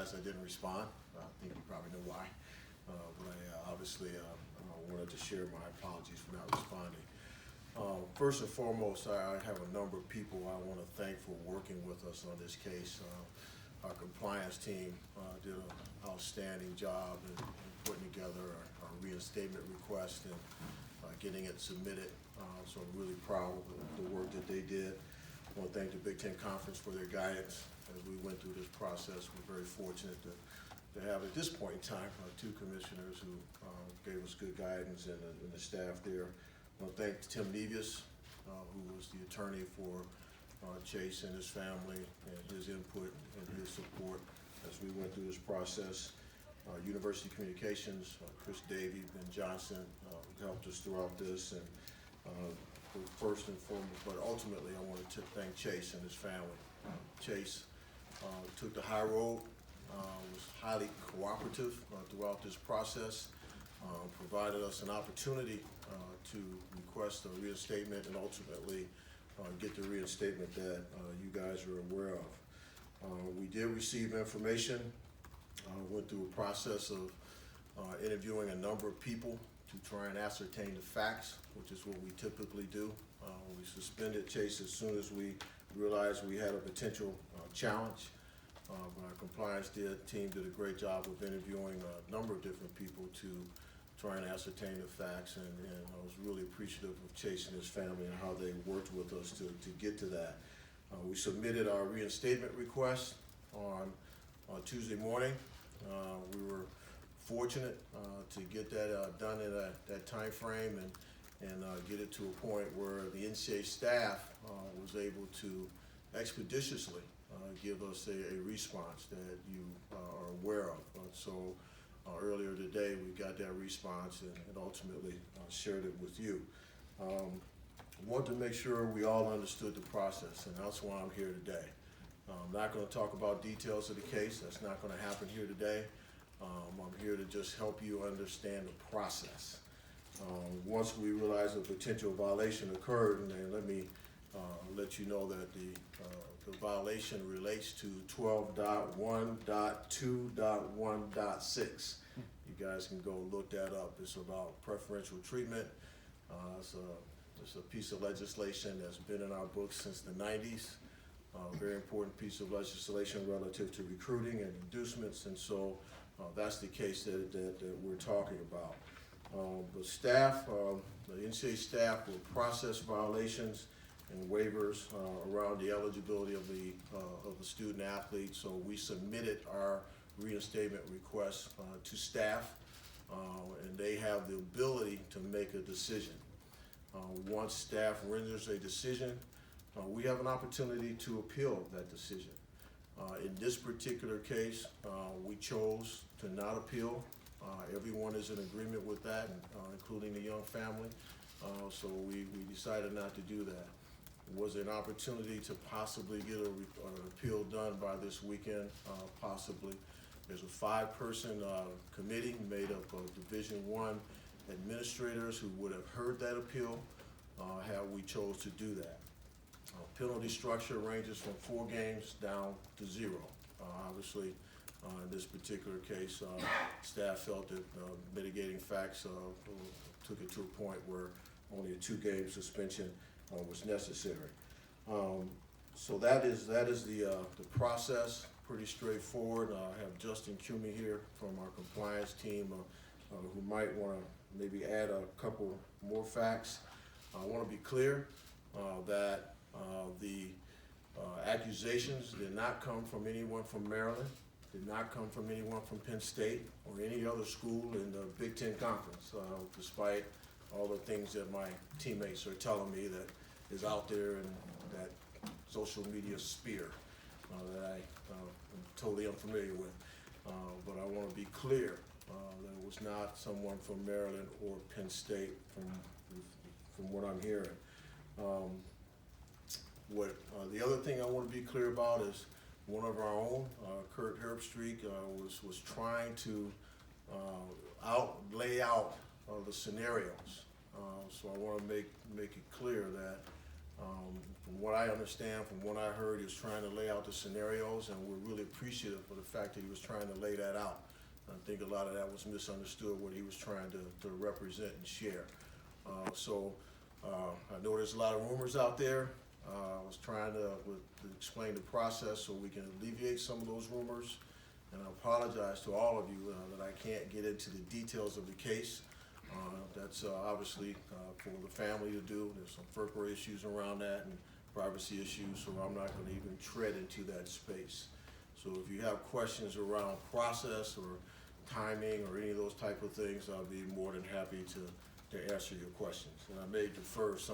I didn't respond. I think you probably know why. But I obviously wanted to share my apologies for not responding. First and foremost, I have a number of people I want to thank for working with us on this case. Our compliance team did an outstanding job in putting together our reinstatement request and getting it submitted. So I'm really proud of the work that they did. I want to thank the Big Ten Conference for their guidance as we went through this process. We're very fortunate to have, at this point in time, two commissioners who gave us good guidance and the staff there. I want to thank Tim Nevius, who was the attorney for Chase and his family, and his input and his support as we went through this process. University Communications, Chris Davey, Ben Johnson, who helped us throughout this. And first and foremost, but ultimately, I wanted to thank Chase and his family. Chase took the high road, was highly cooperative throughout this process, provided us an opportunity to request a reinstatement and ultimately get the reinstatement that you guys are aware of. We did receive information, went through a process of interviewing a number of people to try and ascertain the facts, which is what we typically do. We suspended Chase as soon as we realized we had a potential challenge. But our compliance team did a great job of interviewing a number of different people to try and ascertain the facts, and I was really appreciative of Chase and his family and how they worked with us to get to that. We submitted our reinstatement request on Tuesday morning. We were fortunate to get that done in that time frame and get it to a point where the NCAA staff was able to expeditiously give us a response that you are aware of. So earlier today we got that response and ultimately shared it with you. I want to make sure we all understood the process, and that's why I'm here today. I'm not going to talk about details of the case. That's not going to happen here today. I'm here to just help you understand the process. Once we realize a potential violation occurred, and then let me let you know that the violation relates to 12.1.2.1.6. You guys can go look that up. It's about preferential treatment. It's a piece of legislation that's been in our books since the 90s. Very important piece of legislation relative to recruiting and inducements, and so that's the case that we're talking about. The staff, the NCAA staff will process violations and waivers around the eligibility of the student athlete. So we submitted our reinstatement request to staff, and they have the ability to make a decision. Once staff renders a decision, we have an opportunity to appeal that decision. In this particular case, we chose to not appeal. Everyone is in agreement with that, including the young family. So we decided not to do that. Was there an opportunity to possibly get an appeal done by this weekend? Possibly. There's a 5-person committee made up of Division I administrators who would have heard that appeal had we chose to do that. Penalty structure ranges from 4 games down to 0. Obviously, in this particular case, staff felt that mitigating facts took it to a point where only a 2-game suspension was necessary. So that is the process. Pretty straightforward. I have Justin Cumey here from our compliance team who might want to maybe add a couple more facts. I want to be clear that the accusations did not come from anyone from Maryland, did not come from anyone from Penn State or any other school in the Big Ten Conference, despite all the things that my teammates are telling me that is out there in that social media sphere that I am totally unfamiliar with. But I want to be clear that it was not someone from Maryland or Penn State from what I'm hearing. The other thing I want to be clear about is one of our own, Kurt Herbstreit, was trying to lay out the scenarios. So I want to make it clear that From what I understand, from what I heard, he was trying to lay out the scenarios, and we're really appreciative for the fact that he was trying to lay that out. I think a lot of that was misunderstood, what he was trying to represent and share. I know there's a lot of rumors out there. I was trying to explain the process so we can alleviate some of those rumors. And I apologize to all of you that I can't get into the details of the case. That's obviously for the family to do. There's some FERPA issues around that and privacy issues, so I'm not going to even tread into that space. So if you have questions around process or timing or any of those type of things, I'll be more than happy to answer your questions. And I may defer some